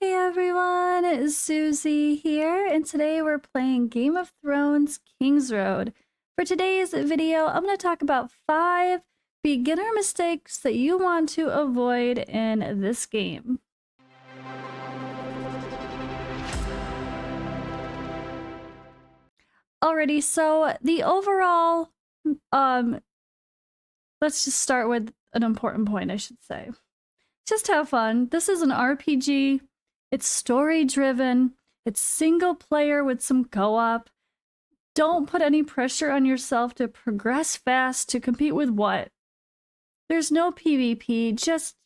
Hey everyone, it's Suzi here, and today we're playing Game of Thrones KingsRoad. For today's video, I'm going to talk about 5 beginner mistakes that you want to avoid in this game. Alrighty, so the overall, let's just start with an important point, I should say. Just have fun. This is an RPG. It's story-driven. It's single-player with some co-op. Don't put any pressure on yourself to progress fast to compete with what? There's no PvP. Just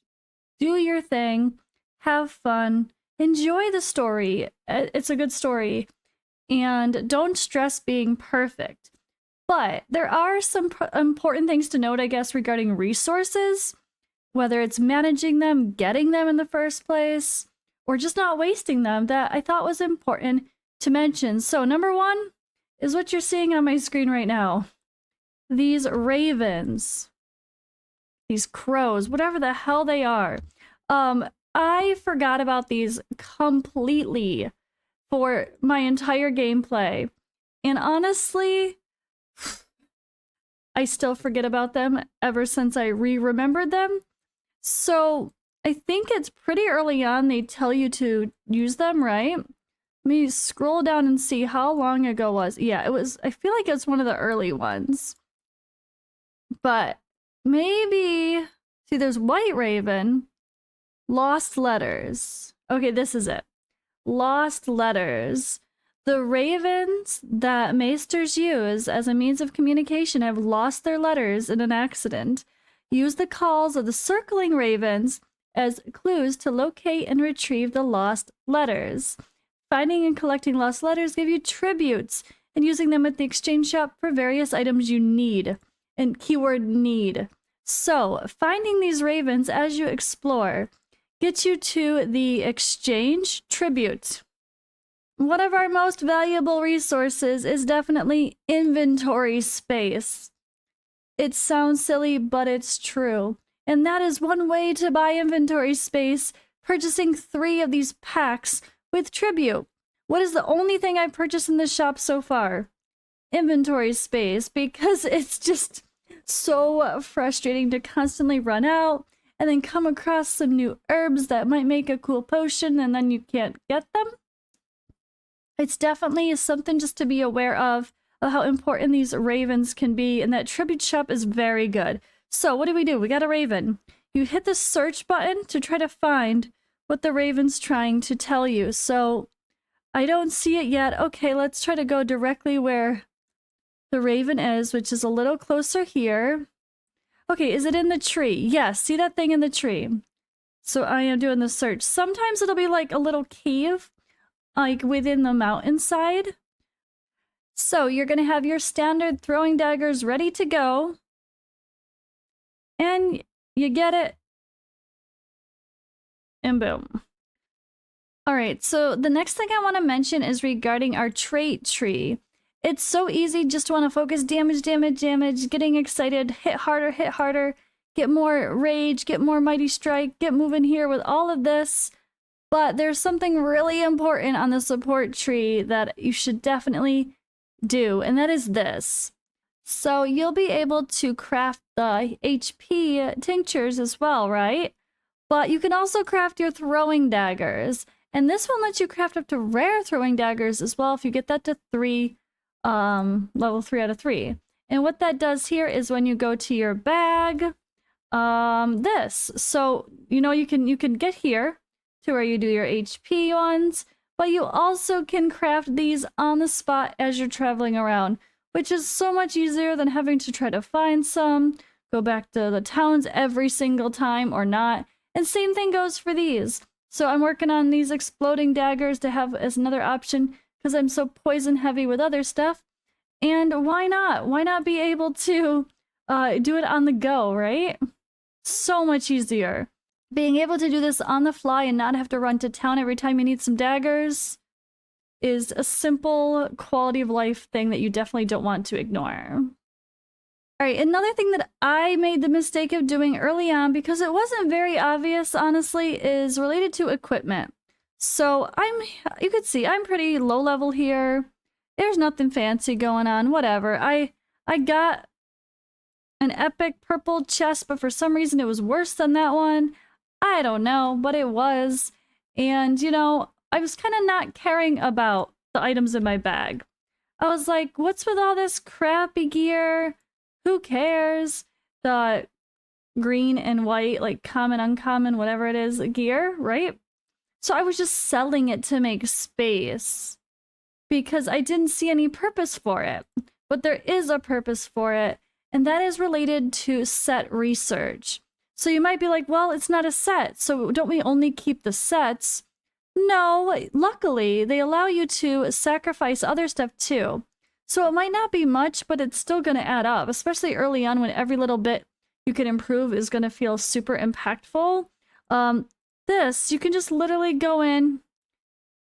do your thing. Have fun. Enjoy the story. It's a good story. And don't stress being perfect. But there are some important things to note, I guess, regarding resources. Whether it's managing them, getting them in the first place, or just not wasting them, that I thought was important to mention. So number 1 is what you're seeing on my screen right now. These ravens, these crows, whatever the hell they are. I forgot about these completely for my entire gameplay. And honestly, I still forget about them ever since I remembered them. So I think it's pretty early on they tell you to use them, right? Let me scroll down and see how long ago was. Yeah, it was, I feel like it's one of the early ones. But maybe, see there's White Raven, Lost Letters. Okay, this is it. Lost Letters. The ravens that maesters use as a means of communication have lost their letters in an accident. Use the calls of the circling ravens as clues to locate and retrieve the lost letters. Finding and collecting lost letters give you tributes, and using them at the exchange shop for various items you need. And keyword need. So, finding these ravens as you explore gets you to the exchange tribute. One of our most valuable resources is definitely inventory space. It sounds silly, but it's true. And that is one way to buy inventory space, purchasing 3 of these packs with tribute. What is the only thing I've purchased in this shop so far? Inventory space, because it's just so frustrating to constantly run out and then come across some new herbs that might make a cool potion and then you can't get them. It's definitely something just to be aware of how important these ravens can be, and that tribute shop is very good. So what do? We got a raven. You hit the search button to try to find what the raven's trying to tell you. So I don't see it yet. Okay, let's try to go directly where the raven is, which is a little closer here. Okay, is it in the tree? Yes, see that thing in the tree. So I am doing the search. Sometimes it'll be like a little cave, like within the mountainside. So you're going to have your standard throwing daggers ready to go. And you get it. And boom. Alright, so the next thing I want to mention is regarding our trait tree. It's so easy just to want to focus damage, getting excited, hit harder, get more rage, get more mighty strike, get moving here with all of this. But there's something really important on the support tree that you should definitely do, and that is this. So you'll be able to craft the HP tinctures as well, right? But you can also craft your throwing daggers, and this one lets you craft up to rare throwing daggers as well if you get that to 3, level 3 out of 3. And what that does here is when you go to your bag, this. So you know you can get here to where you do your HP ones, but you also can craft these on the spot as you're traveling around, which is so much easier than having to try to find some, go back to the towns every single time or not. And same thing goes for these. So I'm working on these exploding daggers to have as another option because I'm so poison heavy with other stuff. And why not? Why not be able to do it on the go, right? So much easier. Being able to do this on the fly and not have to run to town every time you need some daggers is a simple quality of life thing that you definitely don't want to ignore. Alright, another thing that I made the mistake of doing early on, because it wasn't very obvious, honestly, is related to equipment. So you could see I'm pretty low level here. There's nothing fancy going on, whatever. I got an epic purple chest, but for some reason it was worse than that one. I don't know, but it was. And, you know, I was kind of not caring about the items in my bag. I was like, what's with all this crappy gear? Who cares? The green and white, like common, uncommon, whatever it is, gear, right? So I was just selling it to make space because I didn't see any purpose for it. But there is a purpose for it, and that is related to set research. So you might be like, well, it's not a set, so don't we only keep the sets? No, luckily, they allow you to sacrifice other stuff too. So it might not be much, but it's still going to add up, especially early on when every little bit you can improve is going to feel super impactful. This, you can just literally go in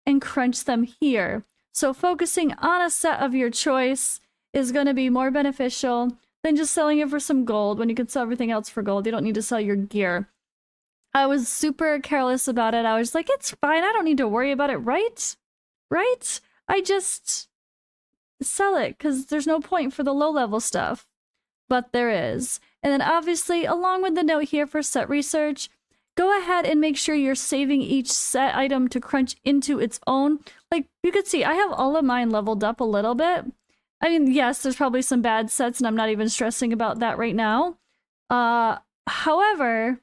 and crunch them here. So focusing on a set of your choice is going to be more beneficial than just selling it for some gold when you can sell everything else for gold. You don't need to sell your gear. I was super careless about it. I was like, it's fine. I don't need to worry about it, right? Right? I just sell it because there's no point for the low-level stuff. But there is. And then obviously, along with the note here for set research, go ahead and make sure you're saving each set item to crunch into its own. Like, you could see, I have all of mine leveled up a little bit. I mean, yes, there's probably some bad sets, and I'm not even stressing about that right now. However,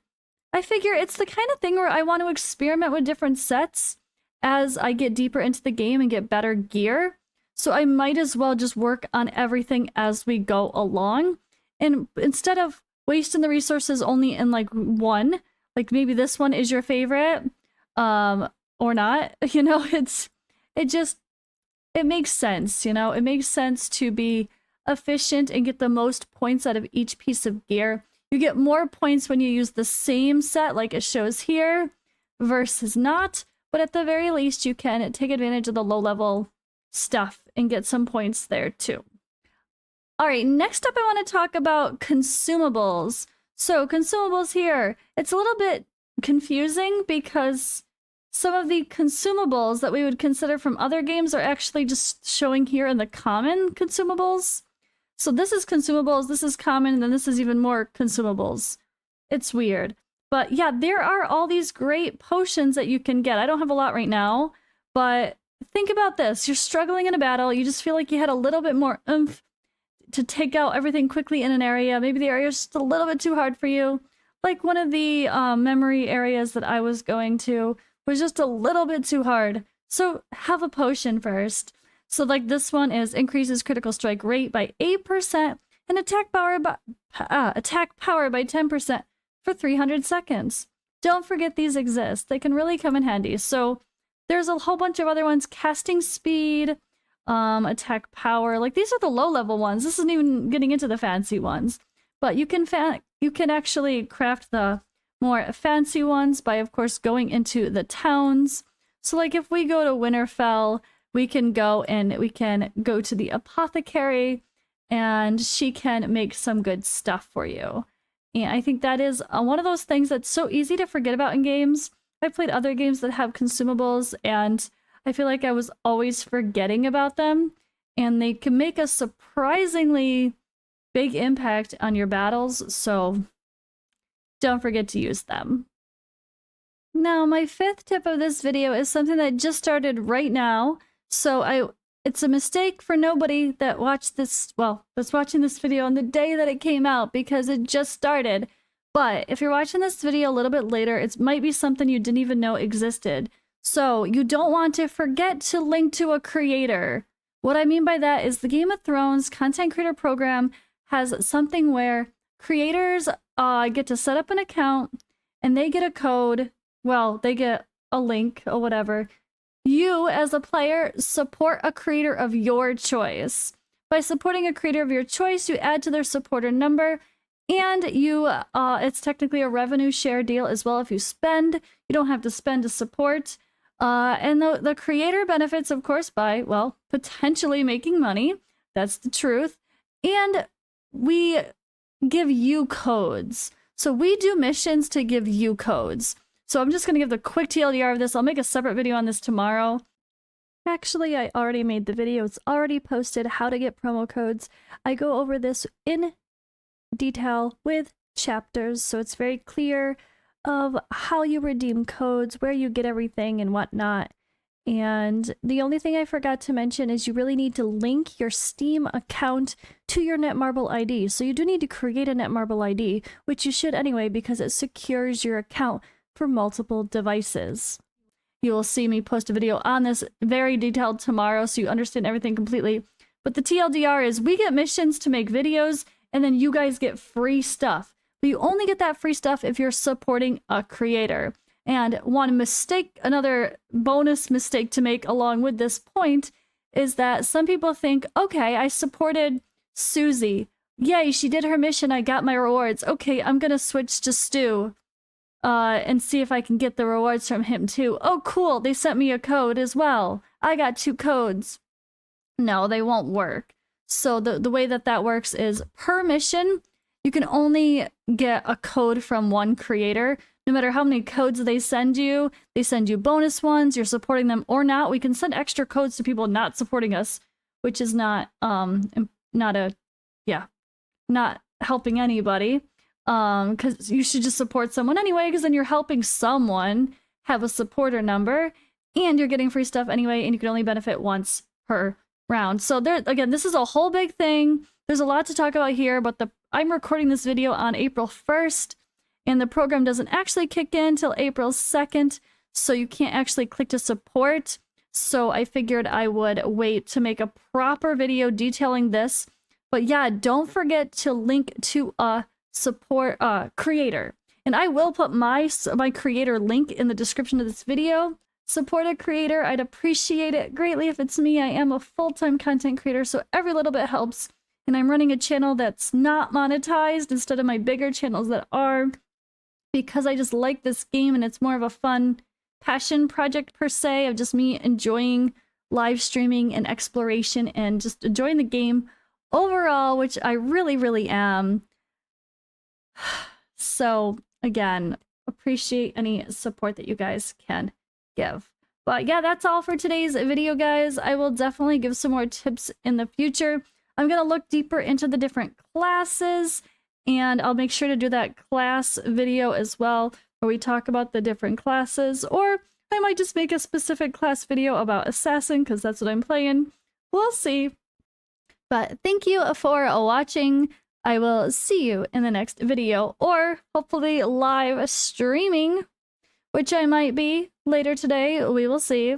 I figure it's the kind of thing where I want to experiment with different sets as I get deeper into the game and get better gear. So I might as well just work on everything as we go along. And instead of wasting the resources only in like one, like maybe this one is your favorite, or not, you know, it makes sense, you know, it makes sense to be efficient and get the most points out of each piece of gear. You get more points when you use the same set like it shows here versus not, but at the very least you can take advantage of the low level stuff and get some points there too. All right, next up I want to talk about consumables. So consumables here, it's a little bit confusing because some of the consumables that we would consider from other games are actually just showing here in the common consumables. So this is consumables, this is common, and then this is even more consumables. It's weird. But yeah, there are all these great potions that you can get. I don't have a lot right now, but think about this. You're struggling in a battle, you just feel like you had a little bit more oomph to take out everything quickly in an area. Maybe the area is just a little bit too hard for you. Like one of the memory areas that I was going to was just a little bit too hard. So have a potion first. So like this one is increases critical strike rate by 8% and attack power by 10% for 300 seconds. Don't forget these exist. They can really come in handy. So there's a whole bunch of other ones. Casting speed, attack power. Like these are the low level ones. This isn't even getting into the fancy ones. But you can actually craft the more fancy ones by, of course, going into the towns. So like if we go to Winterfell, we can go to the apothecary and she can make some good stuff for you. And I think that is one of those things that's so easy to forget about in games. I've played other games that have consumables and I feel like I was always forgetting about them, and they can make a surprisingly big impact on your battles, so don't forget to use them. Now, my fifth tip of this video is something that just started right now, so it's a mistake for nobody that watched this, well, that's watching this video on the day that it came out because it just started. But if you're watching this video a little bit later, it might be something you didn't even know existed. So you don't want to forget to link to a creator. What I mean by that is the Game of Thrones content creator program has something where creators get to set up an account and they get a code. Well, they get a link or whatever. You, as a player, support a creator of your choice. By supporting a creator of your choice, you add to their supporter number, and it's technically a revenue share deal as well. If you spend, you don't have to spend to support. And the creator benefits, of course, by, well, potentially making money. That's the truth. And we give you codes. So we do missions to give you codes. So I'm just going to give the quick TLDR of this. I'll make a separate video on this tomorrow. Actually, I already made the video. It's already posted, how to get promo codes. I go over this in detail with chapters, so it's very clear of how you redeem codes, where you get everything and whatnot. And the only thing I forgot to mention is you really need to link your Steam account to your Netmarble ID. So you do need to create a Netmarble ID, which you should anyway because it secures your account for multiple devices. You will see me post a video on this very detailed tomorrow so you understand everything completely. But the TLDR is we get missions to make videos and then you guys get free stuff. But you only get that free stuff if you're supporting a creator. And another bonus mistake to make along with this point is that some people think, okay, I supported Suzi. Yay, she did her mission, I got my rewards. Okay, I'm gonna switch to Stu. And see if I can get the rewards from him too. Oh, cool, they sent me a code as well. I got 2 codes. No, they won't work. So the way that works is per mission, you can only get a code from one creator. No matter how many codes they send you bonus ones, you're supporting them or not. We can send extra codes to people not supporting us, which is not helping anybody. Because you should just support someone anyway, because then you're helping someone have a supporter number, and you're getting free stuff anyway, and you can only benefit once per round. So there, again, this is a whole big thing. There's a lot to talk about here, but I'm recording this video on April 1st, and the program doesn't actually kick in till April 2nd, so you can't actually click to support. So I figured I would wait to make a proper video detailing this. But yeah, don't forget to link to a support creator, and I will put my creator link in the description of this video. Support a creator. I'd appreciate it greatly if it's me. I am a full-time content creator, so every little bit helps, and I'm running a channel that's not monetized instead of my bigger channels that are, because I just like this game and it's more of a fun passion project per se of just me enjoying live streaming and exploration and just enjoying the game overall, which I really am. So again, appreciate any support that you guys can give. But yeah, that's all for today's video, guys. I will definitely give some more tips in the future. I'm going to look deeper into the different classes, and I'll make sure to do that class video as well, where we talk about the different classes, or I might just make a specific class video about Assassin, because that's what I'm playing. We'll see. But thank you for watching. I will see you in the next video, or hopefully live streaming, which I might be later today. We will see.